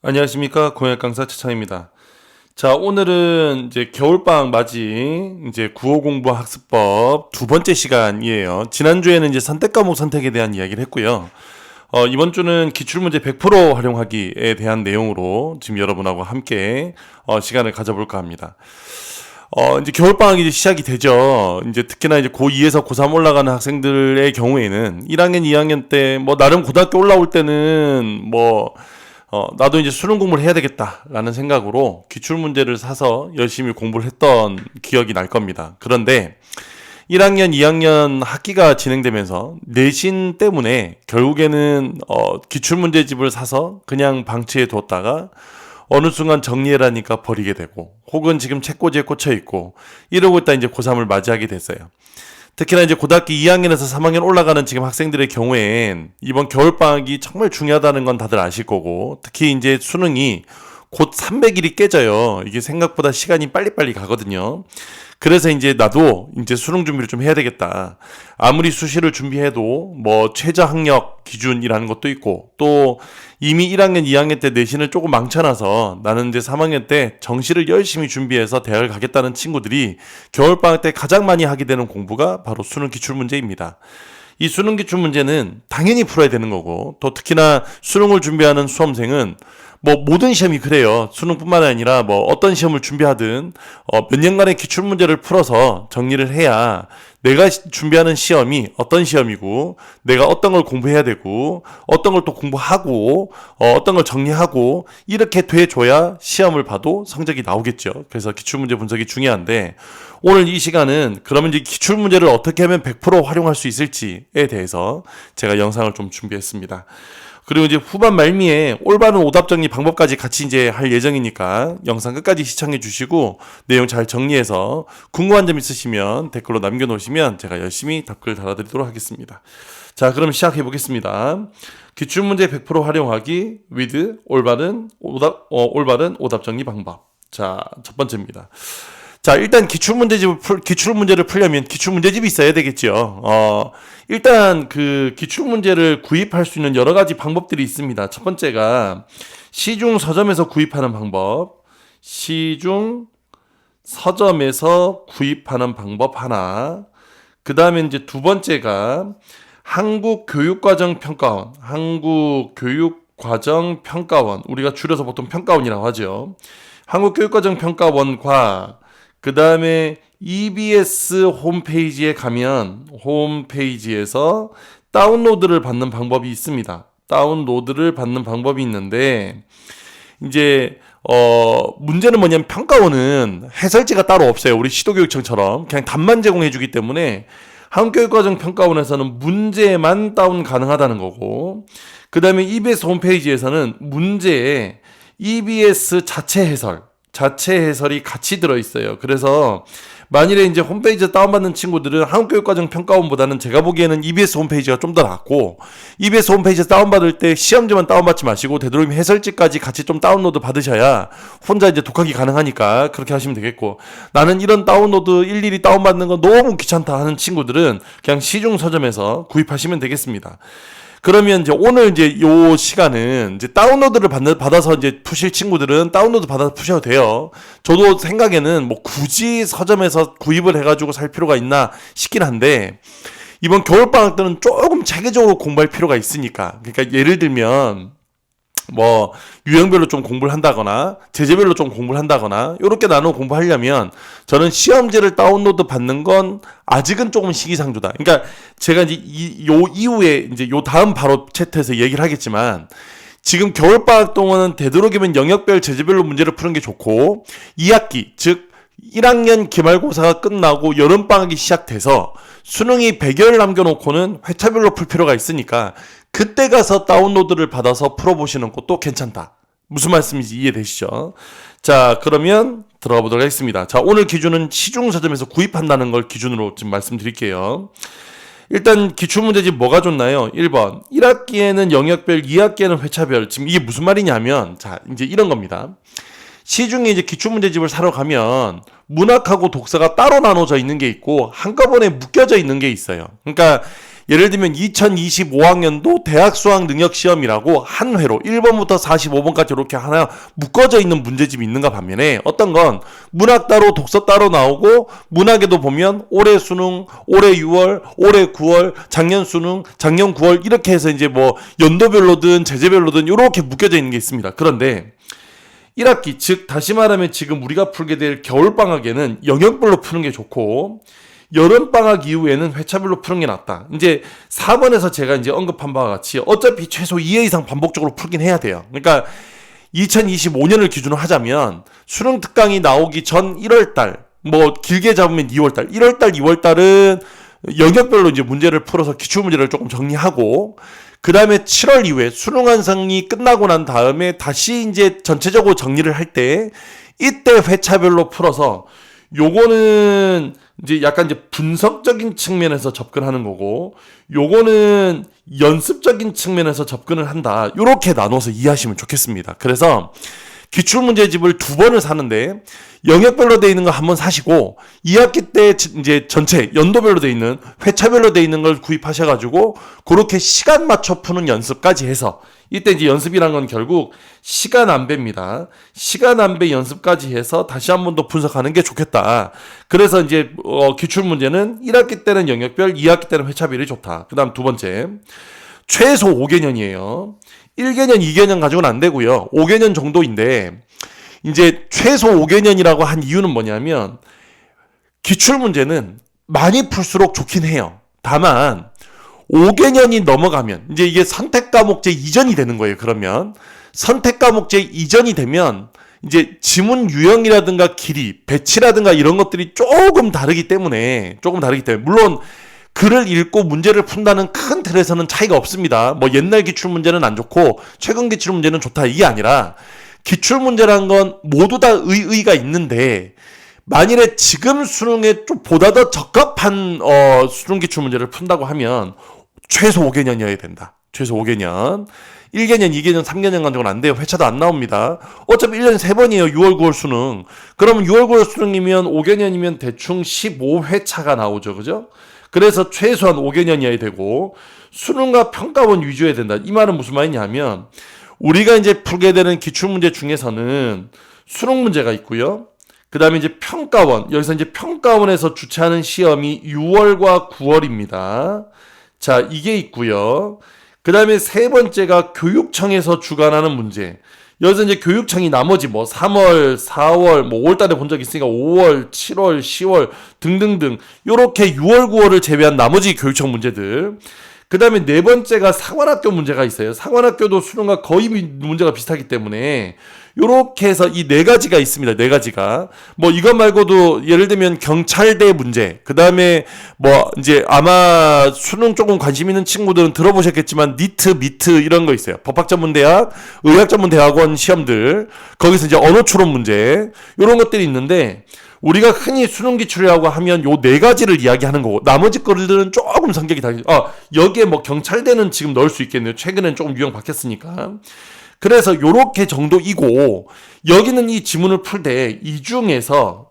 안녕하십니까. 공약 강사 최창입니다. 자, 오늘은 이제 겨울방학 맞이 이제 국어 공부 학습법 두 번째 시간이에요. 지난주에는 이제 선택 과목 선택에 대한 이야기를 했고요. 이번 주는 기출문제 100% 활용하기에 대한 내용으로 지금 여러분하고 함께 시간을 가져볼까 합니다. 이제 겨울방학이 이제 시작이 되죠. 이제 특히나 이제 고2에서 고3 올라가는 학생들의 경우에는 1학년, 2학년 때 뭐 나름 고등학교 올라올 때는 나도 이제 수능 공부를 해야 되겠다라는 생각으로 기출문제를 사서 열심히 공부를 했던 기억이 날 겁니다. 그런데 1학년, 2학년 학기가 진행되면서 내신 때문에 결국에는 기출문제집을 사서 그냥 방치해 두었다가 어느 순간 정리해라니까 버리게 되고 혹은 지금 책꽂이에 꽂혀 있고 이러고 있다 이제 고3을 맞이하게 됐어요. 특히나 이제 고등학교 2학년에서 3학년 올라가는 지금 학생들의 경우엔 이번 겨울방학이 정말 중요하다는 건 다들 아실 거고, 특히 이제 수능이 곧 300일이 깨져요. 이게 생각보다 시간이 빨리빨리 가거든요. 그래서 이제 나도 이제 수능 준비를 좀 해야 되겠다. 아무리 수시를 준비해도 뭐 최저 학력 기준이라는 것도 있고, 또 이미 1학년, 2학년 때 내신을 조금 망쳐놔서 나는 이제 3학년 때 정시를 열심히 준비해서 대학을 가겠다는 친구들이 겨울방학 때 가장 많이 하게 되는 공부가 바로 수능 기출문제입니다. 이 수능 기출문제는 당연히 풀어야 되는 거고, 또 특히나 수능을 준비하는 수험생은 뭐 모든 시험이 그래요. 수능뿐만 아니라 뭐 어떤 시험을 준비하든 몇 년간의 기출문제를 풀어서 정리를 해야 내가 준비하는 시험이 어떤 시험이고 내가 어떤 걸 공부해야 되고 어떤 걸 또 공부하고 어떤 걸 정리하고 이렇게 돼줘야 시험을 봐도 성적이 나오겠죠. 그래서 기출문제 분석이 중요한데, 오늘 이 시간은 그러면 이제 기출문제를 어떻게 하면 100% 활용할 수 있을지에 대해서 제가 영상을 좀 준비했습니다. 그리고 이제 후반 말미에 올바른 오답 정리 방법까지 같이 이제 할 예정이니까 영상 끝까지 시청해 주시고 내용 잘 정리해서 궁금한 점 있으시면 댓글로 남겨놓으시면 제가 열심히 답글 달아드리도록 하겠습니다. 자, 그럼 시작해 보겠습니다. 기출문제 100% 활용하기 with 올바른 오답 정리 방법. 자, 첫 번째입니다. 자, 일단 기출문제를 풀려면 기출문제집이 있어야 되겠죠. 일단 그 기출문제를 구입할 수 있는 여러 가지 방법들이 있습니다. 첫 번째가 시중 서점에서 구입하는 방법. 시중 서점에서 구입하는 방법 하나. 그 다음에 이제 두 번째가 한국교육과정평가원. 우리가 줄여서 보통 평가원이라고 하죠. 한국교육과정평가원과 그 다음에 EBS 홈페이지에 가면 홈페이지에서 다운로드를 받는 방법이 있습니다. 다운로드를 받는 방법이 있는데, 이제 문제는 뭐냐면 평가원은 해설지가 따로 없어요. 우리 시도교육청처럼 그냥 답만 제공해 주기 때문에 한국교육과정평가원에서는 문제만 다운 가능하다는 거고, 그 다음에 EBS 홈페이지에서는 문제에 EBS 자체 해설이 같이 들어있어요. 그래서 만일에 이제 홈페이지에 다운받는 친구들은 한국교육과정평가원보다는 제가 보기에는 EBS 홈페이지가 좀 더 낫고, EBS 홈페이지에서 다운받을 때 시험지만 다운받지 마시고 되도록이면 해설지까지 같이 좀 다운로드 받으셔야 혼자 이제 독학이 가능하니까 그렇게 하시면 되겠고, 나는 이런 다운로드 일일이 다운받는 거 너무 귀찮다 하는 친구들은 그냥 시중 서점에서 구입하시면 되겠습니다. 그러면 이제 오늘 이제 요 시간은 이제 다운로드를 받아서 이제 푸실 친구들은 다운로드 받아서 푸셔도 돼요. 저도 생각에는 뭐 굳이 서점에서 구입을 해가지고 살 필요가 있나 싶긴 한데, 이번 겨울방학 때는 조금 체계적으로 공부할 필요가 있으니까. 그러니까 예를 들면 뭐 유형별로 좀 공부를 한다거나 제재별로 좀 공부를 한다거나 이렇게 나눠 공부하려면 저는 시험지를 다운로드 받는 건 아직은 조금 시기상조다. 그러니까 제가 이제 요 이후에 이제 요 다음 바로 채트에서 얘기를 하겠지만, 지금 겨울방학 동안은 되도록이면 영역별 제재별로 문제를 푸는 게 좋고, 2학기 즉 1학년 기말고사가 끝나고 여름방학이 시작돼서 수능이 100여일 남겨놓고는 회차별로 풀 필요가 있으니까 그때 가서 다운로드를 받아서 풀어보시는 것도 괜찮다. 무슨 말씀인지 이해되시죠? 자, 그러면 들어가 보도록 하겠습니다. 자, 오늘 기준은 시중 서점에서 구입한다는 걸 기준으로 지금 말씀드릴게요. 일단 기출문제집 뭐가 좋나요? 1번 1학기에는 영역별, 2학기에는 회차별. 지금 이게 무슨 말이냐면, 자, 이제 이런 겁니다. 시중에 이제 기출문제집을 사러 가면 문학하고 독서가 따로 나눠져 있는 게 있고 한꺼번에 묶여져 있는 게 있어요. 그러니까 예를 들면 2025학년도 대학 수학 능력 시험이라고 한 회로 1번부터 45번까지 이렇게 하나 묶어져 있는 문제집이 있는가 반면에 어떤 건 문학 따로 독서 따로 나오고 문학에도 보면 올해 수능, 올해 6월, 올해 9월, 작년 수능, 작년 9월 이렇게 해서 이제 뭐 연도별로든 제재별로든 이렇게 묶여져 있는 게 있습니다. 그런데 1학기, 즉 다시 말하면 지금 우리가 풀게 될 겨울방학에는 영역별로 푸는 게 좋고 여름방학 이후에는 회차별로 푸는 게 낫다. 이제 4번에서 제가 이제 언급한 바와 같이 어차피 최소 2회 이상 반복적으로 풀긴 해야 돼요. 그러니까 2025년을 기준으로 하자면 수능 특강이 나오기 전 1월달, 뭐 길게 잡으면 2월달, 1월달, 2월달은 영역별로 이제 문제를 풀어서 기출문제를 조금 정리하고 그 다음에 7월 이후에 수능 완성이 끝나고 난 다음에 다시 이제 전체적으로 정리를 할 때 이때 회차별로 풀어서 요거는 이제 약간 이제 분석적인 측면에서 접근하는 거고 요거는 연습적인 측면에서 접근을 한다. 요렇게 나눠서 이해하시면 좋겠습니다. 그래서 기출문제집을 2번을 사는데 영역별로 돼 있는 거 한 번 사시고 2학기 때 이제 전체 연도별로 돼 있는 회차별로 돼 있는 걸 구입하셔가지고 그렇게 시간 맞춰 푸는 연습까지 해서 이때 이제 연습이란 건 결국 시간 안배입니다. 시간 안배 연습까지 해서 다시 한 번 더 분석하는 게 좋겠다. 그래서 이제 기출문제는 1학기 때는 영역별, 2학기 때는 회차별이 좋다. 그 다음 두 번째 최소 5개년이에요. 1개년, 2개년 가지고는 안 되고요. 5개년 정도인데 이제 최소 5개년이라고 한 이유는 뭐냐면 기출문제는 많이 풀수록 좋긴 해요. 다만 5개년이 넘어가면 이제 이게 선택과목제 이전이 되는 거예요. 그러면 선택과목제 이전이 되면 이제 지문 유형이라든가 길이, 배치라든가 이런 것들이 조금 다르기 때문에 물론 글을 읽고 문제를 푼다는 큰 틀에서는 차이가 없습니다. 뭐 옛날 기출문제는 안 좋고 최근 기출문제는 좋다 이게 아니라 기출문제란 건 모두 다 의의가 있는데 만일에 지금 수능에 좀 보다 더 적합한 수능 기출문제를 푼다고 하면 최소 5개년이어야 된다. 최소 5개년. 1개년, 2개년, 3개년 가지고는 안 돼요. 회차도 안 나옵니다. 어차피 1년에 3번이에요. 6월, 9월 수능. 그러면 6월, 9월 수능이면 5개년이면 대충 15회차가 나오죠. 그죠? 그래서 최소한 5개년이어야 되고 수능과 평가원 위주여야 된다. 이 말은 무슨 말이냐면 우리가 이제 풀게 되는 기출문제 중에서는 수능 문제가 있고요. 그 다음에 이제 평가원, 여기서 이제 평가원에서 주최하는 시험이 6월과 9월입니다. 자, 이게 있고요. 그 다음에 세 번째가 교육청에서 주관하는 문제. 여기서 이제 교육청이 나머지 뭐 3월, 4월, 뭐 5월 달에 본 적 있으니까 5월, 7월, 10월 등등등 요렇게 6월, 9월을 제외한 나머지 교육청 문제들. 그 다음에 네 번째가 상관학교 문제가 있어요. 상관학교도 수능과 거의 문제가 비슷하기 때문에 요렇게 해서 이 네 가지가 있습니다. 네 가지가. 뭐 이것 말고도 예를 들면 경찰대 문제, 그 다음에 뭐 이제 아마 수능 조금 관심 있는 친구들은 들어보셨겠지만 니트, 미트 이런 거 있어요. 법학전문대학, 의학전문대학원 시험들. 거기서 이제 언어 추론 문제 요런 것들이 있는데 우리가 흔히 수능 기출이라고 하면 요 네 가지를 이야기하는 거고 나머지 거들은 조금 성격이 다르죠. 여기에 뭐 경찰대는 지금 넣을 수 있겠네요. 최근엔 조금 유형 바뀌었으니까. 그래서 요렇게 정도이고 여기는 이 지문을 풀 때 이 중에서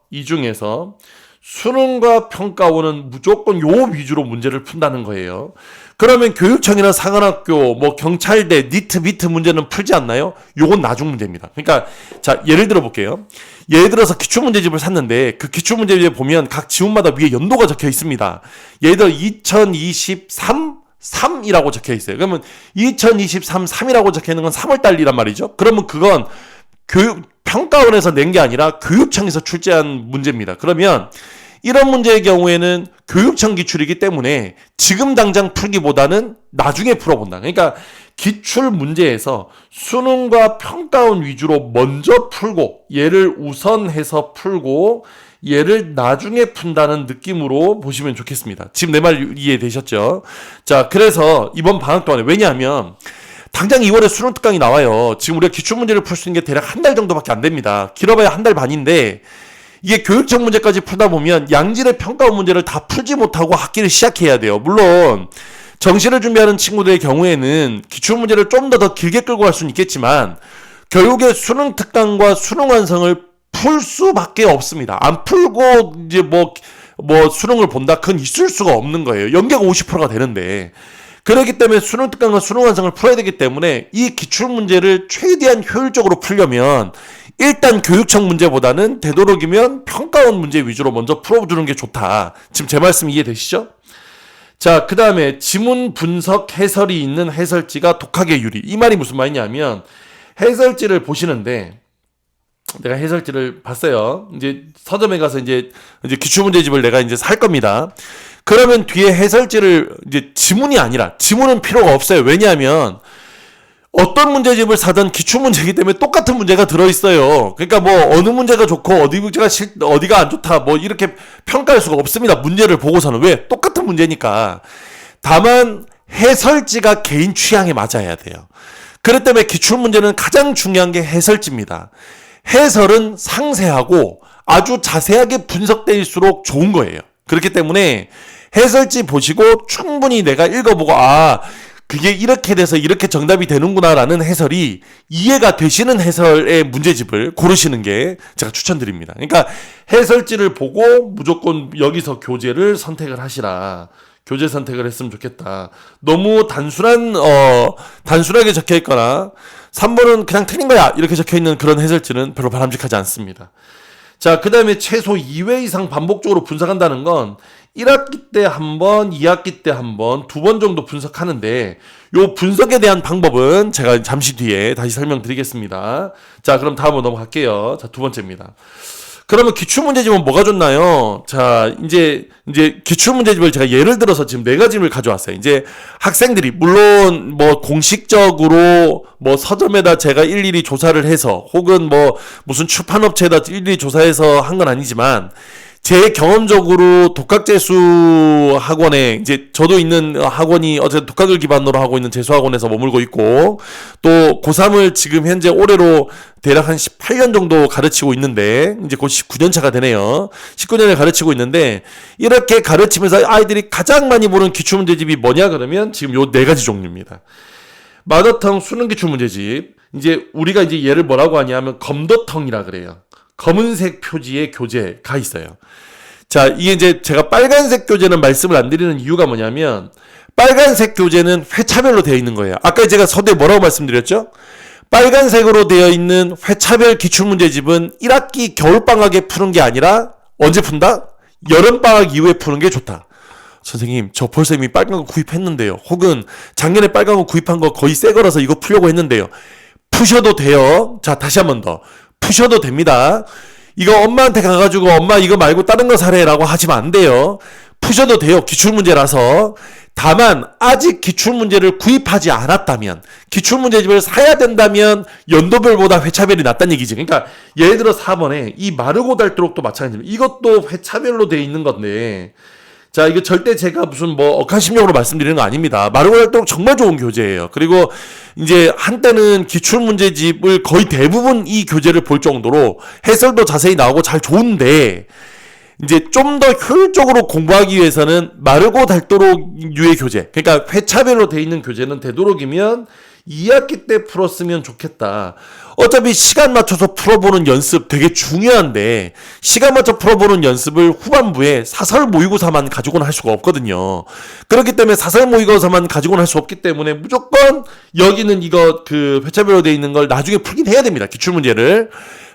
수능과 평가원은 무조건 요 위주로 문제를 푼다는 거예요. 그러면 교육청이나 상관학교, 뭐 경찰대, 니트, 미트 문제는 풀지 않나요? 요건 나중 문제입니다. 그러니까 자 예를 들어 볼게요. 예를 들어서 기출문제집을 샀는데 그 기출문제집에 보면 각 지문마다 위에 연도가 적혀 있습니다. 예를 들어 2023이라고 적혀 있어요. 그러면 2023 3이라고 적혀 있는 건 3월 달이란 말이죠. 그러면 그건 평가원에서 낸 게 아니라 교육청에서 출제한 문제입니다. 그러면 이런 문제의 경우에는 교육청 기출이기 때문에 지금 당장 풀기보다는 나중에 풀어본다. 그러니까 기출 문제에서 수능과 평가원 위주로 먼저 풀고 얘를 우선해서 풀고 얘를 나중에 푼다는 느낌으로 보시면 좋겠습니다. 지금 내 말 이해되셨죠? 자, 그래서 이번 방학 동안에 왜냐하면 당장 2월에 수능 특강이 나와요. 지금 우리가 기출문제를 풀 수 있는 게 대략 한 달 정도밖에 안 됩니다. 길어봐야 한 달 반인데 이게 교육청 문제까지 풀다 보면 양질의 평가원 문제를 다 풀지 못하고 학기를 시작해야 돼요. 물론 정시를 준비하는 친구들의 경우에는 기출문제를 좀 더 길게 끌고 갈 수는 있겠지만 결국에 수능 특강과 수능 완성을 풀 수밖에 없습니다. 안 풀고 이제 뭐 뭐 수능을 본다? 그건 있을 수가 없는 거예요. 연계가 50%가 되는데. 그렇기 때문에 수능 특강과 수능 완성을 풀어야 되기 때문에 이 기출문제를 최대한 효율적으로 풀려면 일단 교육청 문제보다는 되도록이면 평가원 문제 위주로 먼저 풀어주는 게 좋다. 지금 제 말씀 이해되시죠? 자, 그 다음에 지문 분석 해설이 있는 해설지가 독학에 유리. 이 말이 무슨 말이냐면 해설지를 보시는데 내가 해설지를 봤어요. 이제 서점에 가서 이제 기출문제집을 내가 이제 살 겁니다. 그러면 뒤에 해설지를 이제 지문이 아니라 지문은 필요가 없어요. 왜냐하면 어떤 문제집을 사든 기출문제이기 때문에 똑같은 문제가 들어있어요. 그러니까 뭐 어느 문제가 좋고 어디 문제가 어디가 안 좋다 뭐 이렇게 평가할 수가 없습니다. 문제를 보고서는. 왜? 똑같은 문제니까. 다만 해설지가 개인 취향에 맞아야 돼요. 그렇기 때문에 기출문제는 가장 중요한 게 해설지입니다. 해설은 상세하고 아주 자세하게 분석될수록 좋은 거예요. 그렇기 때문에 해설지 보시고 충분히 내가 읽어보고 그게 이렇게 돼서 이렇게 정답이 되는구나 라는 해설이 이해가 되시는 해설의 문제집을 고르시는 게 제가 추천드립니다. 그러니까 해설지를 보고 무조건 여기서 교재를 선택을 하시라. 교재 선택을 했으면 좋겠다. 너무 단순하게 적혀 있거나 3번은 그냥 틀린 거야 이렇게 적혀 있는 그런 해설지는 별로 바람직하지 않습니다. 자, 그 다음에 최소 2회 이상 반복적으로 분석한다는 건 1학기 때 한 번, 2학기 때 한 번, 2번 정도 분석하는데 요 분석에 대한 방법은 제가 잠시 뒤에 다시 설명드리겠습니다. 자, 그럼 다음으로 넘어갈게요. 자, 두 번째입니다. 그러면 기출문제집은 뭐가 좋나요? 자, 이제 기출문제집을 제가 예를 들어서 지금 4가지를 가져왔어요. 이제 학생들이, 물론 뭐 공식적으로 뭐 서점에다 제가 일일이 조사를 해서 혹은 뭐 무슨 출판업체에다 일일이 조사해서 한 건 아니지만 제 경험적으로 독학재수 학원에 이제 저도 있는 학원이 어제 독학을 기반으로 하고 있는 재수학원에서 머물고 있고 또 고3을 지금 현재 올해로 대략 한 18년 정도 가르치고 있는데 이제 곧 19년 차가 되네요. 19년을 가르치고 있는데 이렇게 가르치면서 아이들이 가장 많이 보는 기출문제집이 뭐냐 그러면 지금 요 4가지 종류입니다. 마더텅 수능 기출문제집. 이제 우리가 이제 얘를 뭐라고 하냐면 검더텅이라 그래요. 검은색 표지의 교재가 있어요. 자, 이게 이제 제가 빨간색 교재는 말씀을 안 드리는 이유가 뭐냐면 빨간색 교재는 회차별로 되어 있는 거예요. 아까 제가 서두에 뭐라고 말씀드렸죠? 빨간색으로 되어 있는 회차별 기출문제집은 1학기 겨울방학에 푸는 게 아니라 언제 푼다? 여름방학 이후에 푸는 게 좋다. 선생님, 저 벌써 이미 빨간 거 구입했는데요. 혹은 작년에 빨간 거 구입한 거 거의 새 거라서 이거 풀려고 했는데요. 푸셔도 돼요. 자, 다시 한 번 더. 푸셔도 됩니다. 이거 엄마한테 가가지고 엄마 이거 말고 다른 거 사래라고 하시면 안 돼요. 푸셔도 돼요. 기출문제라서. 다만 아직 기출문제를 구입하지 않았다면 기출문제집을 사야 된다면 연도별보다 회차별이 낫다는 얘기지. 그러니까 예를 들어 4번에 이 마르고 닳도록도 마찬가지입니다. 이것도 회차별로 돼 있는 건데 자, 이거 절대 제가 무슨 뭐 억하심용으로 말씀드리는 거 아닙니다. 마르고 닳도록 정말 좋은 교재예요. 그리고 이제 한때는 기출문제집을 거의 대부분 이 교재를 볼 정도로 해설도 자세히 나오고 잘 좋은데 이제 좀 더 효율적으로 공부하기 위해서는 마르고 닳도록 유의 교재, 그러니까 회차별로 돼 있는 교재는 되도록이면 2학기 때 풀었으면 좋겠다. 어차피 시간 맞춰서 풀어보는 연습 되게 중요한데 시간 맞춰 풀어보는 연습을 후반부에 사설 모의고사만 가지고는 할 수가 없거든요. 그렇기 때문에 사설 모의고사만 가지고는 할 수 없기 때문에 무조건 여기는 이거 그 회차별로 돼 있는 걸 나중에 풀긴 해야 됩니다. 기출문제를.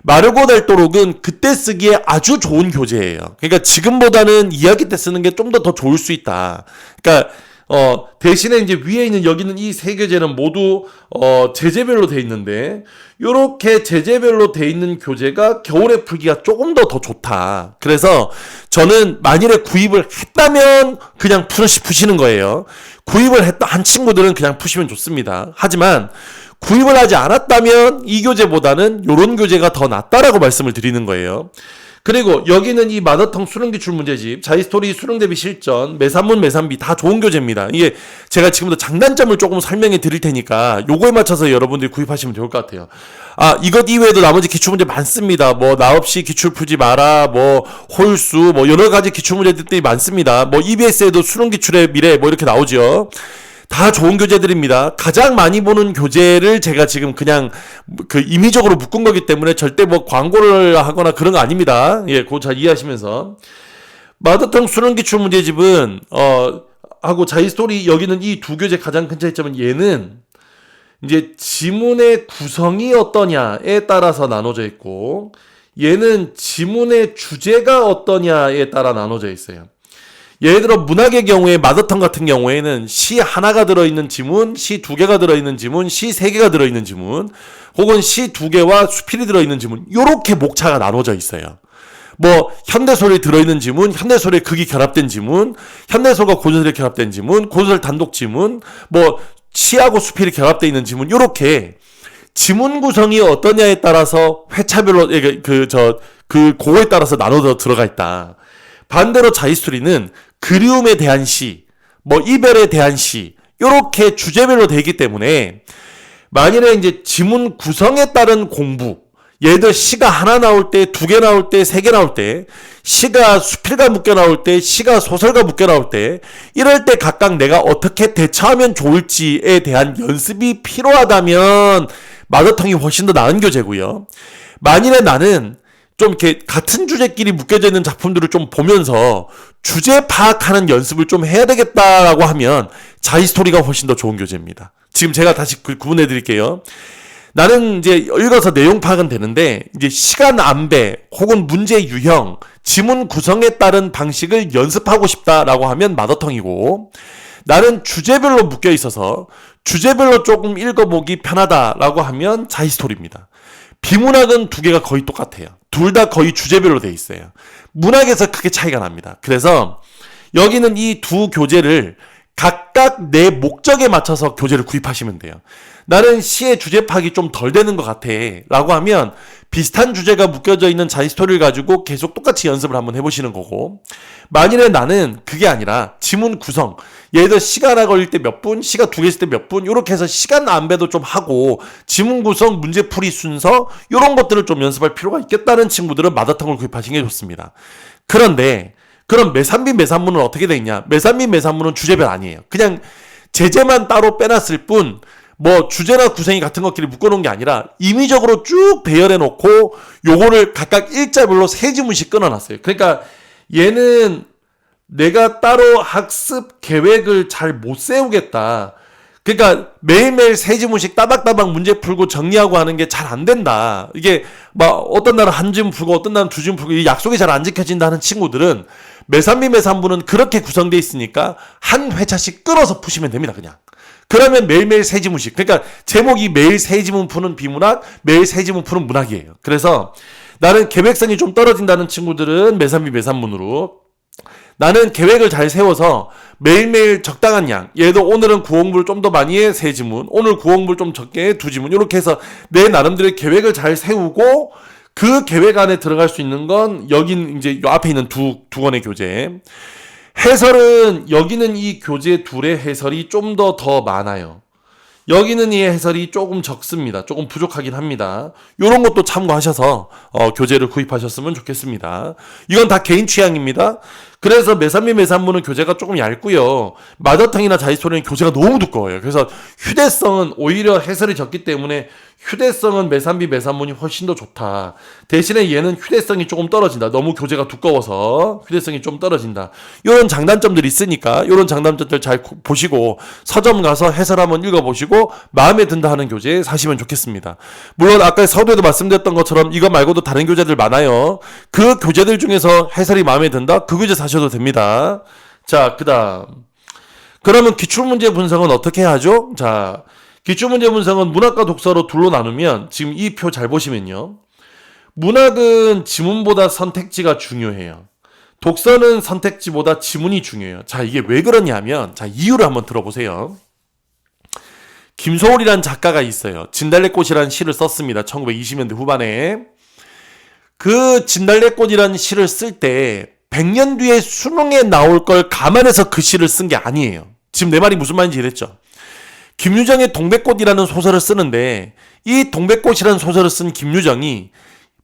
마르고 닳도록은 그때 쓰기에 아주 좋은 교재예요. 그러니까 지금보다는 2학기 때 쓰는 게 좀 더 좋을 수 있다. 그러니까 대신에 이제 위에 있는 여기는 이 세 교재는 모두 제재별로 돼 있는데 요렇게 제재별로 돼 있는 교재가 겨울에 풀기가 조금 더 좋다. 그래서 저는 만일에 구입을 했다면 그냥 푸시는 거예요. 구입을 한 친구들은 그냥 푸시면 좋습니다. 하지만 구입을 하지 않았다면 이 교재보다는 요런 교재가 더 낫다라고 말씀을 드리는 거예요. 그리고 여기는 이 마더텅 수능기출 문제집, 자이스토리 수능대비 실전, 매산문 매산비 다 좋은 교재입니다. 이게 제가 지금부터 장단점을 조금 설명해 드릴 테니까 요거에 맞춰서 여러분들이 구입하시면 좋을 것 같아요. 이것 이외에도 나머지 기출문제 많습니다. 뭐 나 없이 기출 풀지 마라, 뭐 홀수, 뭐 여러 가지 기출문제들이 많습니다. 뭐 EBS에도 수능기출의 미래 뭐 이렇게 나오죠. 다 좋은 교재들입니다. 가장 많이 보는 교재를 제가 지금 그냥 그 임의적으로 묶은 거기 때문에 절대 뭐 광고를 하거나 그런 거 아닙니다. 예, 그거 잘 이해하시면서. 마더텅 수능 기출 문제집은 하고 자이스토리 여기는 이 두 교재 가장 큰 차이점은 얘는 이제 지문의 구성이 어떠냐에 따라서 나눠져 있고 얘는 지문의 주제가 어떠냐에 따라 나눠져 있어요. 예를 들어 문학의 경우에 마더텅 같은 경우에는 시 하나가 들어있는 지문, 시 두 개가 들어있는 지문, 시 세 개가 들어있는 지문, 혹은 시 두 개와 수필이 들어있는 지문, 요렇게 목차가 나눠져 있어요. 뭐 현대소설이 들어있는 지문, 현대소설의 극이 결합된 지문, 현대소설과 고전설이 결합된 지문, 고전설 단독 지문, 뭐 시하고 수필이 결합되어 있는 지문, 요렇게 지문 구성이 어떠냐에 따라서 회차별로 그 고에 따라서 나눠져 들어가 있다. 반대로 자이스토리는 그리움에 대한 시, 뭐 이별에 대한 시, 요렇게 주제별로 되어 있기 때문에 만일에 이제 지문 구성에 따른 공부, 예를 들어 시가 하나 나올 때, 두 개 나올 때, 세 개 나올 때, 시가 수필과 묶여 나올 때, 시가 소설과 묶여 나올 때, 이럴 때 각각 내가 어떻게 대처하면 좋을지에 대한 연습이 필요하다면 마더텅이 훨씬 더 나은 교재고요. 만일에 나는 좀 이렇게 같은 주제끼리 묶여져 있는 작품들을 좀 보면서 주제 파악하는 연습을 좀 해야 되겠다라고 하면 자이스토리가 훨씬 더 좋은 교재입니다. 지금 제가 다시 구분해 드릴게요. 나는 이제 읽어서 내용 파악은 되는데 이제 시간 안배 혹은 문제 유형, 지문 구성에 따른 방식을 연습하고 싶다라고 하면 마더텅이고, 나는 주제별로 묶여 있어서 주제별로 조금 읽어보기 편하다라고 하면 자이스토리입니다. 비문학은 두 개가 거의 똑같아요. 둘 다 거의 주제별로 돼 있어요. 문학에서 크게 차이가 납니다. 그래서 여기는 이 두 교재를 각각 내 목적에 맞춰서 교재를 구입하시면 돼요. 나는 시의 주제 파악이 좀 덜 되는 것 같아 라고 하면 비슷한 주제가 묶여져 있는 자이스토리를 가지고 계속 똑같이 연습을 한번 해보시는 거고, 만일에 나는 그게 아니라 지문 구성, 예를 들어 시가 하나 걸릴 때 몇 분, 시가 두 개 있을 때 몇 분, 이렇게 해서 시간 안배도 좀 하고 지문 구성, 문제풀이 순서 이런 것들을 좀 연습할 필요가 있겠다는 친구들은 마더텅을 구입하시는 게 좋습니다. 그런데 그럼 메산비 메산문은 어떻게 돼 있냐? 메산비 메산문은 주제별 아니에요. 그냥 제재만 따로 빼놨을 뿐 뭐 주제나 구성이 같은 것끼리 묶어놓은 게 아니라 임의적으로 쭉 배열해 놓고 요거를 각각 일자별로 세 지문씩 끊어놨어요. 그러니까 얘는 내가 따로 학습 계획을 잘 못 세우겠다. 그러니까 매일매일 세 지문씩 따박따박 문제 풀고 정리하고 하는 게 잘 안 된다. 이게 막 어떤 날은 한 지문 풀고 어떤 날은 두 지문 풀고 이 약속이 잘 안 지켜진다는 친구들은 메산비 메산부는 그렇게 구성되어 있으니까 한 회차씩 끊어서 푸시면 됩니다. 그냥. 그러면 매일매일 세 지문씩. 그러니까 제목이 매일 세 지문 푸는 비문학, 매일 세 지문 푸는 문학이에요. 그래서 나는 계획성이 좀 떨어진다는 친구들은 메산비 메산문으로, 나는 계획을 잘 세워서 매일매일 적당한 양, 예를 들어 오늘은 구호공부를 좀 더 많이 해 세 지문, 오늘 구호공부를 좀 적게 해 두 지문, 이렇게 해서 내 나름대로 계획을 잘 세우고 그 계획 안에 들어갈 수 있는 건 여긴 이제 요 앞에 있는 두 권의 교재. 해설은 여기는 이 교재 둘의 해설이 좀 더 많아요. 여기는 이 해설이 조금 적습니다. 조금 부족하긴 합니다. 이런 것도 참고하셔서 교재를 구입하셨으면 좋겠습니다. 이건 다 개인 취향입니다. 그래서 메산비 메산문은 교재가 조금 얇고요. 마더텅이나 자이스토리는 교재가 너무 두꺼워요. 그래서 휴대성은 오히려 해설이 적기 때문에 휴대성은 메산비 메산문이 훨씬 더 좋다. 대신에 얘는 휴대성이 조금 떨어진다. 너무 교재가 두꺼워서 휴대성이 좀 떨어진다. 이런 장단점들이 있으니까 이런 장단점들 잘 보시고 서점 가서 해설 한번 읽어보시고 마음에 든다 하는 교재 사시면 좋겠습니다. 물론 아까 서두에도 말씀드렸던 것처럼 이거 말고도 다른 교재들 많아요. 그 교재들 중에서 해설이 마음에 든다? 그 교재 사셔도 됩니다. 자, 그러면 기출문제 분석은 어떻게 하죠? 자, 기출문제 분석은 문학과 독서로 둘로 나누면 지금 이 표 잘 보시면요. 문학은 지문보다 선택지가 중요해요. 독서는 선택지보다 지문이 중요해요. 자, 이게 왜 그러냐면, 자, 이유를 한번 들어보세요. 김소월이라는 작가가 있어요. 진달래꽃이라는 시를 썼습니다. 1920년대 후반에. 그 진달래꽃이라는 시를 쓸 때 100년 뒤에 수능에 나올 걸 감안해서 그 시를 쓴 게 아니에요. 지금 내 말이 무슨 말인지 이랬죠. 김유정의 동백꽃이라는 소설을 쓰는데 이 동백꽃이라는 소설을 쓴 김유정이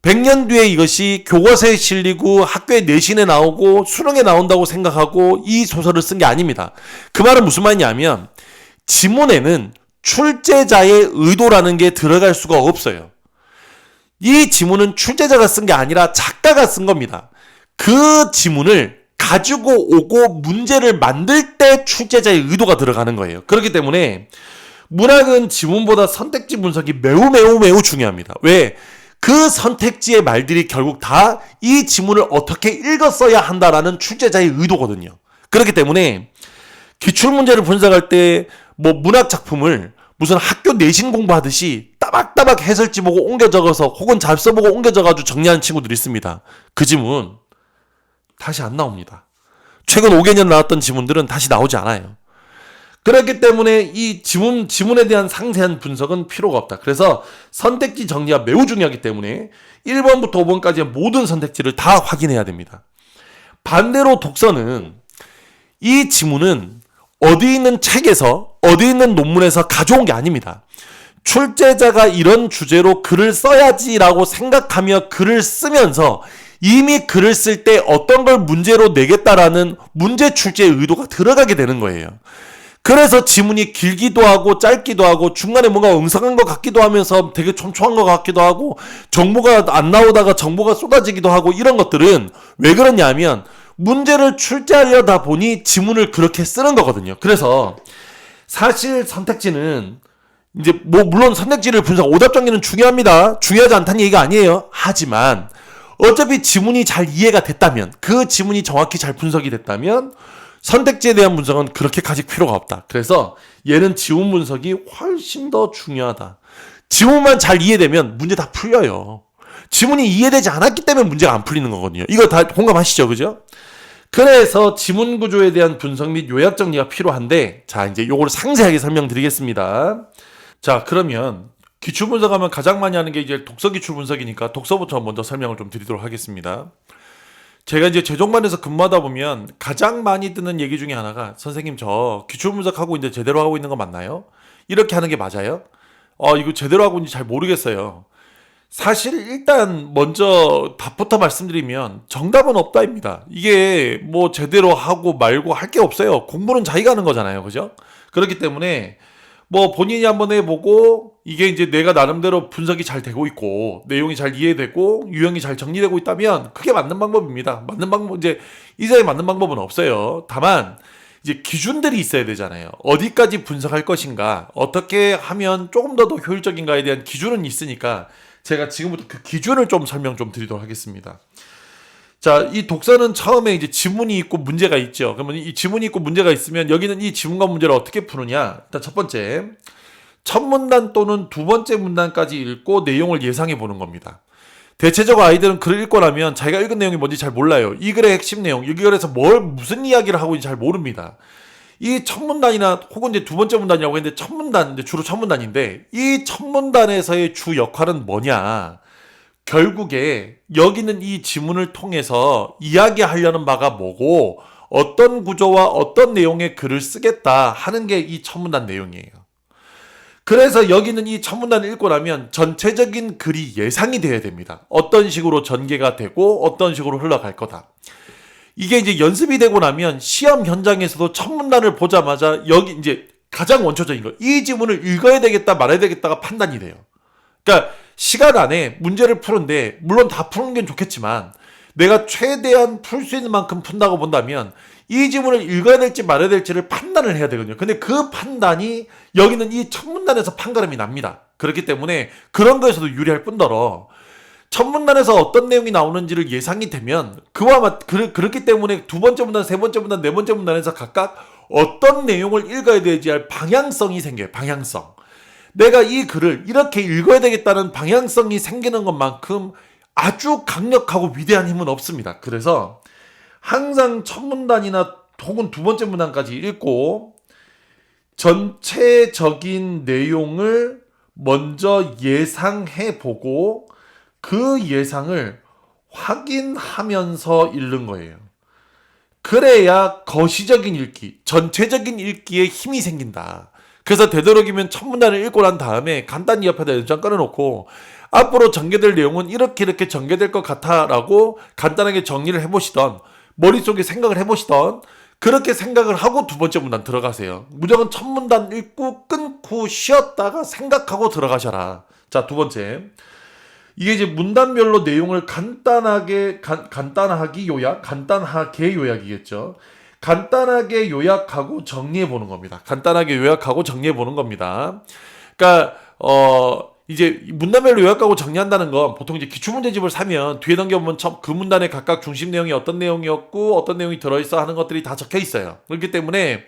100년 뒤에 이것이 교과서에 실리고 학교에 내신에 나오고 수능에 나온다고 생각하고 이 소설을 쓴 게 아닙니다. 그 말은 무슨 말이냐면 지문에는 출제자의 의도라는 게 들어갈 수가 없어요. 이 지문은 출제자가 쓴 게 아니라 작가가 쓴 겁니다. 그 지문을 가지고 오고 문제를 만들 때 출제자의 의도가 들어가는 거예요. 그렇기 때문에 문학은 지문보다 선택지 분석이 매우 매우 매우 중요합니다. 왜? 그 선택지의 말들이 결국 다 이 지문을 어떻게 읽었어야 한다라는 출제자의 의도거든요. 그렇기 때문에 기출문제를 분석할 때 뭐 문학 작품을 무슨 학교 내신 공부하듯이 따박따박 해설지 보고 옮겨 적어서 혹은 잡서 보고 옮겨 적어가지고 정리하는 친구들이 있습니다. 그 지문 다시 안 나옵니다. 최근 5개년 나왔던 지문들은 다시 나오지 않아요. 그렇기 때문에 이 지문에 대한 상세한 분석은 필요가 없다. 그래서 선택지 정리가 매우 중요하기 때문에 1번부터 5번까지의 모든 선택지를 다 확인해야 됩니다. 반대로 독서는 이 지문은 어디 있는 책에서 어디 있는 논문에서 가져온 게 아닙니다. 출제자가 이런 주제로 글을 써야지라고 생각하며 글을 쓰면서 이미 글을 쓸 때 어떤 걸 문제로 내겠다라는 문제 출제의 의도가 들어가게 되는 거예요. 그래서 지문이 길기도 하고 짧기도 하고 중간에 뭔가 응성한 것 같기도 하면서 되게 촘촘한 것 같기도 하고 정보가 안 나오다가 정보가 쏟아지기도 하고 이런 것들은 왜 그러냐면 문제를 출제하려다 보니 지문을 그렇게 쓰는 거거든요. 그래서 사실 선택지는 이제 뭐 물론 선택지를 분석 오답 정리는 중요합니다. 중요하지 않다는 얘기가 아니에요. 하지만 어차피 지문이 잘 이해가 됐다면 그 지문이 정확히 잘 분석이 됐다면 선택지에 대한 분석은 그렇게까지 필요가 없다. 그래서 얘는 지문 분석이 훨씬 더 중요하다. 지문만 잘 이해되면 문제 다 풀려요. 지문이 이해되지 않았기 때문에 문제가 안 풀리는 거거든요. 이거 다 공감하시죠? 그죠? 그래서 지문 구조에 대한 분석 및 요약 정리가 필요한데 자 이제 요거를 상세하게 설명드리겠습니다. 자 그러면 기출 분석하면 가장 많이 하는 게 이제 독서 기출 분석이니까 독서부터 먼저 설명을 좀 드리도록 하겠습니다. 제가 이제 재종반에서 근무하다 보면 가장 많이 듣는 얘기 중에 하나가 선생님 저 기출 분석하고 이제 제대로 하고 있는 거 맞나요? 이렇게 하는 게 맞아요? 이거 제대로 하고 있는지 잘 모르겠어요. 사실 일단 먼저 답부터 말씀드리면 정답은 없다입니다. 이게 뭐 제대로 하고 말고 할 게 없어요. 공부는 자기가 하는 거잖아요. 그죠? 그렇기 때문에 뭐 본인이 한번 해보고 이게 이제 내가 나름대로 분석이 잘 되고 있고 내용이 잘 이해되고 유형이 잘 정리되고 있다면 그게 맞는 방법입니다. 맞는 방법 이제 이사에 맞는 방법은 없어요. 다만 이제 기준들이 있어야 되잖아요. 어디까지 분석할 것인가, 어떻게 하면 조금 더 효율적인가에 대한 기준은 있으니까 제가 지금부터 그 기준을 좀 설명 좀 드리도록 하겠습니다. 자, 이 독서는 처음에 이제 지문이 있고 문제가 있죠. 그러면 이 지문이 있고 문제가 있으면 여기는 이 지문과 문제를 어떻게 푸느냐? 일단 첫 번째, 첫 문단 또는 두 번째 문단까지 읽고 내용을 예상해 보는 겁니다. 대체적으로 아이들은 글을 읽고 나면 자기가 읽은 내용이 뭔지 잘 몰라요. 이 글의 핵심 내용, 이 글에서 무슨 이야기를 하고 있는지 잘 모릅니다. 이 첫 문단이나 혹은 이제 두 번째 문단이라고 했는데 첫 문단, 주로 첫 문단인데 이 첫 문단에서의 주 역할은 뭐냐? 결국에 여기는 이 지문을 통해서 이야기하려는 바가 뭐고 어떤 구조와 어떤 내용의 글을 쓰겠다 하는 게 이 첫 문단 내용이에요. 그래서 여기는 이 첫 문단을 읽고 나면 전체적인 글이 예상이 돼야 됩니다. 어떤 식으로 전개가 되고 어떤 식으로 흘러갈 거다. 이게 이제 연습이 되고 나면 시험 현장에서도 첫 문단을 보자마자 여기 이제 가장 원초적인 거. 이 지문을 읽어야 되겠다 말아야 되겠다가 판단이 돼요. 그러니까 시간 안에 문제를 푸는데 물론 다 푸는 게 좋겠지만 내가 최대한 풀 수 있는 만큼 푼다고 본다면 이 지문을 읽어야 될지 말아야 될지를 판단을 해야 되거든요. 근데 그 판단이 여기는 이 첫 문단에서 판가름이 납니다. 그렇기 때문에 그런 거에서도 유리할 뿐더러 첫 문단에서 어떤 내용이 나오는지를 예상이 되면 그렇기 때문에 두 번째 문단, 세 번째 문단, 네 번째 문단에서 각각 어떤 내용을 읽어야 되지 할 방향성이 생겨요. 방향성. 내가 이 글을 이렇게 읽어야 되겠다는 방향성이 생기는 것만큼 아주 강력하고 위대한 힘은 없습니다. 그래서 항상 첫 문단이나 혹은 두 번째 문단까지 읽고 전체적인 내용을 먼저 예상해보고 그 예상을 확인하면서 읽는 거예요. 그래야 거시적인 읽기, 전체적인 읽기에 힘이 생긴다. 그래서 되도록이면 첫 문단을 읽고 난 다음에 간단히 옆에다 연장 끊어놓고 앞으로 전개될 내용은 이렇게 전개될 것 같아 라고 간단하게 정리를 해보시던 머릿속에 생각을 해보시던 그렇게 생각을 하고 두 번째 문단 들어가세요. 무조건 첫 문단 읽고 끊고 쉬었다가 생각하고 들어가셔라. 자, 두 번째. 이게 이제 문단별로 내용을 간단하게 요약이겠죠. 간단하게 요약하고 정리해 보는 겁니다. 간단하게 요약하고 정리해 보는 겁니다. 그러니까 이제 문단별로 요약하고 정리한다는 건 보통 이제 기출문제집을 사면 뒤에 넘겨보면 그 문단의 각각 중심 내용이 어떤 내용이었고 어떤 내용이 들어있어 하는 것들이 다 적혀 있어요. 그렇기 때문에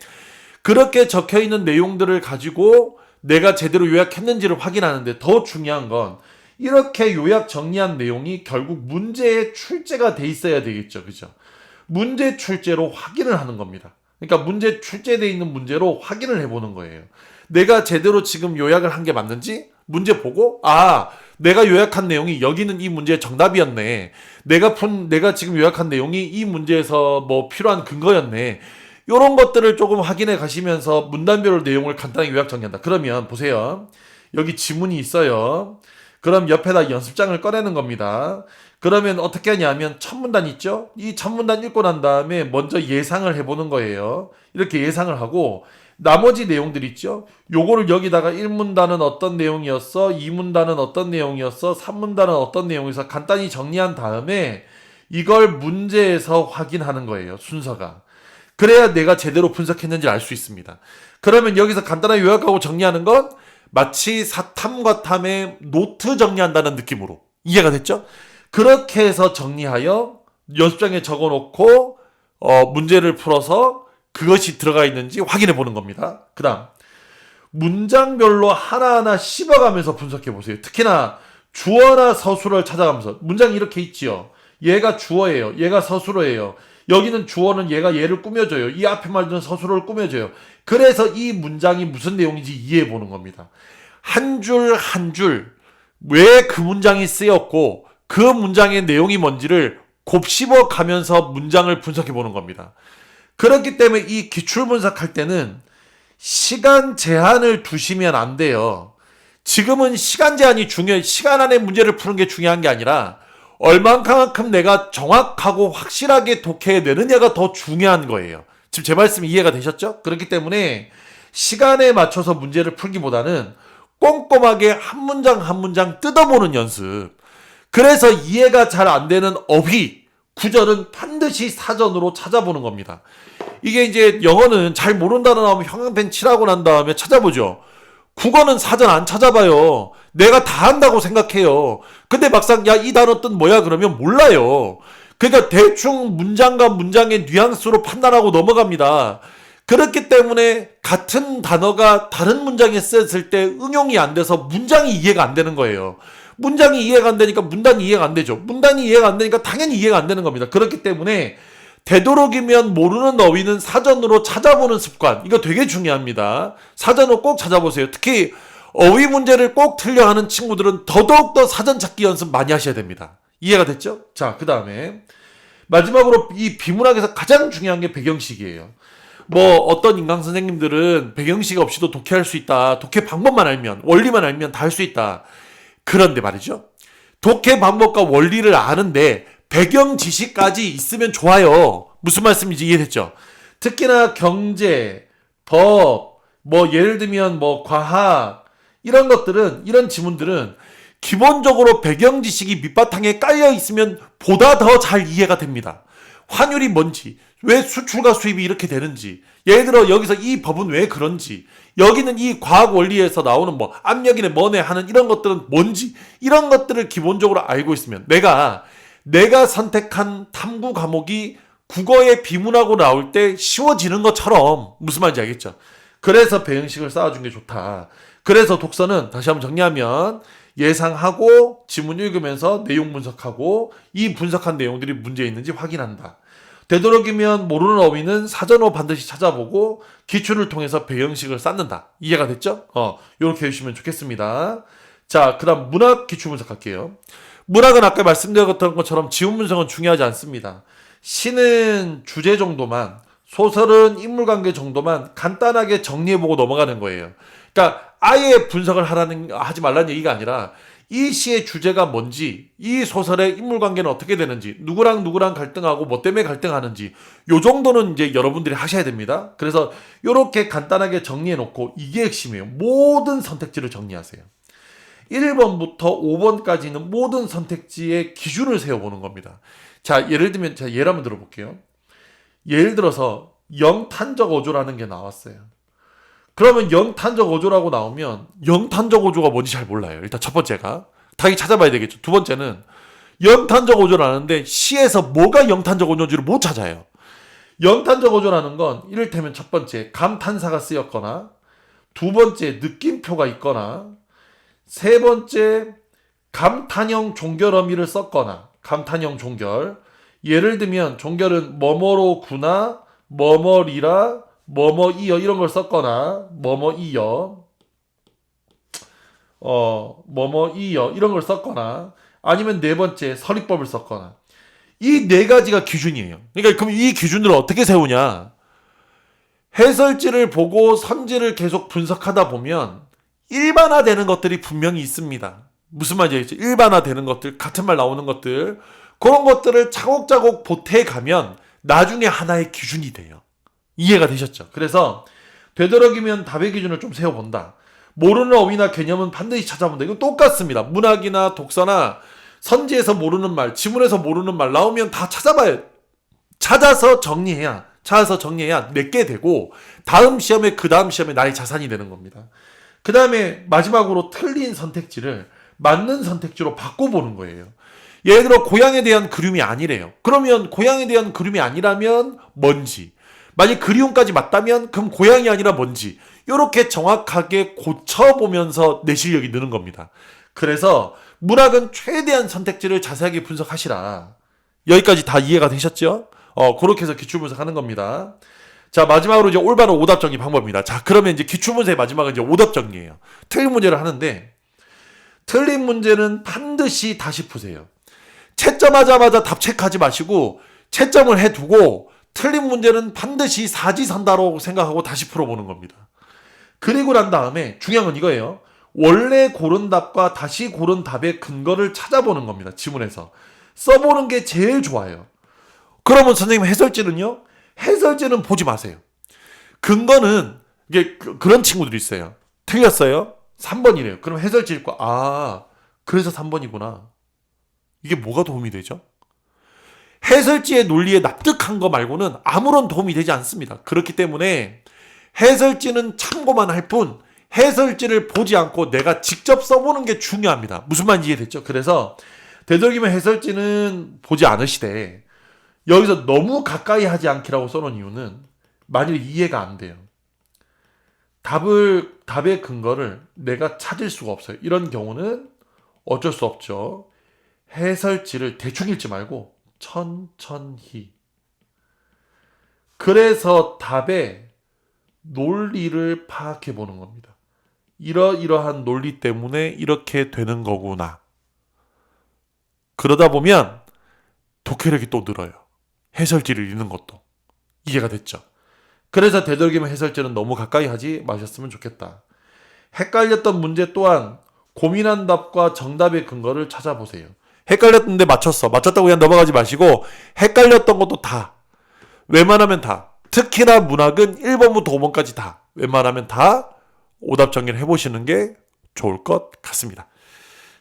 그렇게 적혀 있는 내용들을 가지고 내가 제대로 요약했는지를 확인하는데 더 중요한 건 이렇게 요약 정리한 내용이 결국 문제에 출제가 돼 있어야 되겠죠. 그죠? 문제 출제로 확인을 하는 겁니다. 그러니까 문제 출제되어 있는 문제로 확인을 해보는 거예요. 내가 제대로 지금 요약을 한 게 맞는지 문제 보고 내가 요약한 내용이 여기는 이 문제의 정답이었네. 내가 지금 요약한 내용이 이 문제에서 뭐 필요한 근거였네. 요런 것들을 조금 확인해 가시면서 문단별로 내용을 간단하게 요약 정리한다. 그러면 보세요. 여기 지문이 있어요. 그럼 옆에다 연습장을 꺼내는 겁니다. 그러면 어떻게 하냐면 첫 문단 있죠? 이 첫 문단 읽고 난 다음에 먼저 예상을 해보는 거예요. 이렇게 예상을 하고 나머지 내용들 있죠? 요거를 여기다가 1문단은 어떤 내용이었어? 2문단은 어떤 내용이었어? 3문단은 어떤 내용이었어? 간단히 정리한 다음에 이걸 문제에서 확인하는 거예요. 순서가. 그래야 내가 제대로 분석했는지 알 수 있습니다. 그러면 여기서 간단하게 요약하고 정리하는 건 마치 사탐과 탐의 노트 정리한다는 느낌으로 이해가 됐죠? 그렇게 해서 정리하여 연습장에 적어놓고 문제를 풀어서 그것이 들어가 있는지 확인해 보는 겁니다. 그 다음 문장별로 하나하나 씹어가면서 분석해 보세요. 특히나 주어나 서술어를 찾아가면서 문장이 이렇게 있지요. 얘가 주어예요. 얘가 서술어예요. 여기는 주어는 얘가 얘를 꾸며줘요. 이 앞에 말들은 서술어를 꾸며줘요. 그래서 이 문장이 무슨 내용인지 이해해 보는 겁니다. 한 줄 한 줄 왜 그 문장이 쓰였고 그 문장의 내용이 뭔지를 곱씹어 가면서 문장을 분석해 보는 겁니다. 그렇기 때문에 이 기출 분석할 때는 시간 제한을 두시면 안 돼요. 지금은 시간 제한이 중요해. 시간 안에 문제를 푸는 게 중요한 게 아니라 얼만큼 내가 정확하고 확실하게 독해내느냐가 더 중요한 거예요. 지금 제 말씀이 이해가 되셨죠? 그렇기 때문에 시간에 맞춰서 문제를 풀기보다는 꼼꼼하게 한 문장 한 문장 뜯어보는 연습. 그래서 이해가 잘 안 되는 어휘, 구절은 반드시 사전으로 찾아보는 겁니다. 이게 이제 영어는 잘 모르는 단어 나오면 형광펜 칠하고 난 다음에 찾아보죠. 국어는 사전 안 찾아봐요. 내가 다 한다고 생각해요. 근데 막상 이 단어 뜻 뭐야 그러면 몰라요. 그러니까 대충 문장과 문장의 뉘앙스로 판단하고 넘어갑니다. 그렇기 때문에 같은 단어가 다른 문장에 쓰였을 때 응용이 안 돼서 문장이 이해가 안 되는 거예요. 문장이 이해가 안 되니까 문단이 이해가 안 되죠. 문단이 이해가 안 되니까 당연히 이해가 안 되는 겁니다. 그렇기 때문에 되도록이면 모르는 어휘는 사전으로 찾아보는 습관, 이거 되게 중요합니다. 사전으로 꼭 찾아보세요. 특히 어휘 문제를 꼭 틀려 하는 친구들은 더더욱더 사전 찾기 연습 많이 하셔야 됩니다. 이해가 됐죠? 자, 그 다음에 마지막으로 이 비문학에서 가장 중요한 게 배경식이에요. 뭐 어떤 인강 선생님들은 배경식 없이도 독해할 수 있다. 독해 방법만 알면, 원리만 알면 다 할 수 있다. 그런데 말이죠. 독해 방법과 원리를 아는데 배경 지식까지 있으면 좋아요. 무슨 말씀인지 이해됐죠? 특히나 경제, 법, 뭐 예를 들면 뭐 과학 이런 것들은, 이런 지문들은 기본적으로 배경 지식이 밑바탕에 깔려 있으면 보다 더 잘 이해가 됩니다. 환율이 뭔지, 왜 수출과 수입이 이렇게 되는지, 예를 들어 여기서 이 법은 왜 그런지, 여기는 이 과학 원리에서 나오는 뭐 압력이네 뭐네 하는 이런 것들은 뭔지, 이런 것들을 기본적으로 알고 있으면 내가 선택한 탐구 과목이 국어의 비문학으로 나올 때 쉬워지는 것처럼, 무슨 말인지 알겠죠? 그래서 배경식을 쌓아준 게 좋다. 그래서 독서는 다시 한번 정리하면 예상하고 지문 읽으면서 내용 분석하고 이 분석한 내용들이 문제에 있는지 확인한다. 되도록이면 모르는 어휘는 사전으로 반드시 찾아보고 기출을 통해서 배경식을 쌓는다. 이해가 됐죠? 이렇게 해주시면 좋겠습니다. 자, 그 다음 문학 기출 분석할게요. 문학은 아까 말씀드렸던 것처럼 지문 분석은 중요하지 않습니다. 시는 주제 정도만, 소설은 인물관계 정도만 간단하게 정리해보고 넘어가는 거예요. 그러니까 아예 분석을 하지 말라는 얘기가 아니라 이 시의 주제가 뭔지, 이 소설의 인물관계는 어떻게 되는지, 누구랑 갈등하고 뭐 때문에 갈등하는지, 요 정도는 이제 여러분들이 하셔야 됩니다. 그래서 요렇게 간단하게 정리해놓고, 이게 핵심이에요. 모든 선택지를 정리하세요. 1번부터 5번까지는 모든 선택지의 기준을 세워보는 겁니다. 자, 예를 들면 제가 예를 한번 들어볼게요. 예를 들어서 영탄적 어조라는 게 나왔어요. 그러면 영탄적 어조라고 나오면 영탄적 어조가 뭔지 잘 몰라요. 일단 첫 번째가 당연히 찾아봐야 되겠죠. 두 번째는 영탄적 어조라는데 시에서 뭐가 영탄적 어조인지를 못 찾아요. 영탄적 어조라는 건 이를테면 첫 번째 감탄사가 쓰였거나, 두 번째 느낌표가 있거나, 세 번째 감탄형 종결 어미를 썼거나, 감탄형 종결. 예를 들면 종결은 뭐뭐로구나, 뭐뭐리라, 뭐뭐이여 이런 걸 썼거나, 뭐뭐이여, 뭐뭐이여 이런 걸 썼거나, 아니면 네 번째 서리법을 썼거나. 이 네 가지가 기준이에요. 그러니까 그럼 이 기준을 어떻게 세우냐? 해설지를 보고 선지를 계속 분석하다 보면 일반화되는 것들이 분명히 있습니다. 무슨 말인지 알겠죠? 일반화되는 것들, 같은 말 나오는 것들, 그런 것들을 차곡차곡 보태가면 나중에 하나의 기준이 돼요. 이해가 되셨죠? 그래서 되도록이면 답의 기준을 좀 세워본다. 모르는 어휘나 개념은 반드시 찾아본다. 이거 똑같습니다. 문학이나 독서나 선지에서 모르는 말, 지문에서 모르는 말 나오면 다 찾아봐야, 찾아서 정리해야 내게 되고 다음 시험에 그 다음 시험에 나의 자산이 되는 겁니다. 그 다음에 마지막으로 틀린 선택지를 맞는 선택지로 바꿔보는 거예요. 예를 들어 고향에 대한 그림이 아니래요. 그러면 고향에 대한 그림이 아니라면 뭔지, 만약 그리움까지 맞다면 그럼 고향이 아니라 뭔지, 이렇게 정확하게 고쳐보면서 내 실력이 느는 겁니다. 그래서 문학은 최대한 선택지를 자세하게 분석하시라. 여기까지 다 이해가 되셨죠? 그렇게 해서 기출분석하는 겁니다. 자, 마지막으로 이제 올바른 오답 정리 방법입니다. 자, 그러면 이제 기출문제의 마지막은 이제 오답 정리예요. 틀린 문제를 하는데, 틀린 문제는 반드시 다시 푸세요. 채점하자마자 답 체크하지 마시고 채점을 해두고 틀린 문제는 반드시 사지선다로 생각하고 다시 풀어보는 겁니다. 그리고 난 다음에 중요한 건 이거예요. 원래 고른 답과 다시 고른 답의 근거를 찾아보는 겁니다. 지문에서. 써보는 게 제일 좋아요. 그러면 선생님 해설지는요? 해설지는 보지 마세요. 근거는 이게 그런 친구들이 있어요. 틀렸어요? 3번이래요. 그럼 해설지 읽고 그래서 3번이구나. 이게 뭐가 도움이 되죠? 해설지의 논리에 납득한 거 말고는 아무런 도움이 되지 않습니다. 그렇기 때문에 해설지는 참고만 할 뿐 해설지를 보지 않고 내가 직접 써보는 게 중요합니다. 무슨 말인지 이해됐죠? 그래서 되도록이면 해설지는 보지 않으시되 여기서 너무 가까이 하지 않기라고 써놓은 이유는 만일 이해가 안 돼요. 답의 근거를 내가 찾을 수가 없어요. 이런 경우는 어쩔 수 없죠. 해설지를 대충 읽지 말고 천천히. 그래서 답의 논리를 파악해 보는 겁니다. 이러이러한 논리 때문에 이렇게 되는 거구나. 그러다 보면 독해력이 또 늘어요. 해설지를 읽는 것도. 이해가 됐죠? 그래서 되도록이면 해설지는 너무 가까이 하지 마셨으면 좋겠다. 헷갈렸던 문제 또한 고민한 답과 정답의 근거를 찾아보세요. 헷갈렸는데 맞췄다고 그냥 넘어가지 마시고 헷갈렸던 것도 다, 웬만하면 다, 특히나 문학은 1번부터 5번까지 다, 웬만하면 다 오답 정리를 해보시는 게 좋을 것 같습니다.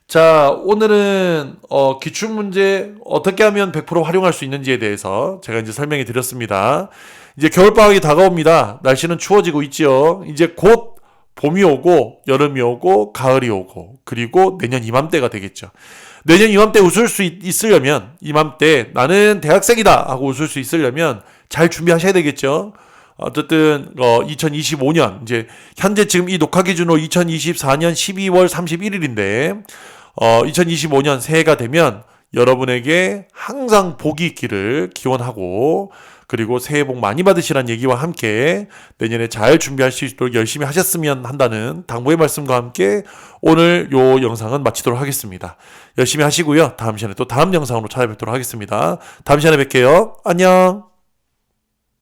자, 오늘은 기출문제 어떻게 하면 100% 활용할 수 있는지에 대해서 제가 이제 설명해 드렸습니다. 이제 겨울방학이 다가옵니다. 날씨는 추워지고 있죠. 이제 곧 봄이 오고 여름이 오고 가을이 오고 그리고 내년 이맘때가 되겠죠. 내년 이맘때 웃을 수 있으려면, 이맘때 나는 대학생이다 하고 웃을 수 있으려면 잘 준비하셔야 되겠죠. 어쨌든 2025년 이제 현재 지금 이 녹화 기준으로 2024년 12월 31일인데 2025년 새해가 되면 여러분에게 항상 복이 있기를 기원하고, 그리고 새해 복 많이 받으시라는 얘기와 함께 내년에 잘 준비할 수 있도록 열심히 하셨으면 한다는 당부의 말씀과 함께 오늘 요 영상은 마치도록 하겠습니다. 열심히 하시고요. 다음 시간에 또 다음 영상으로 찾아뵙도록 하겠습니다. 다음 시간에 뵐게요. 안녕.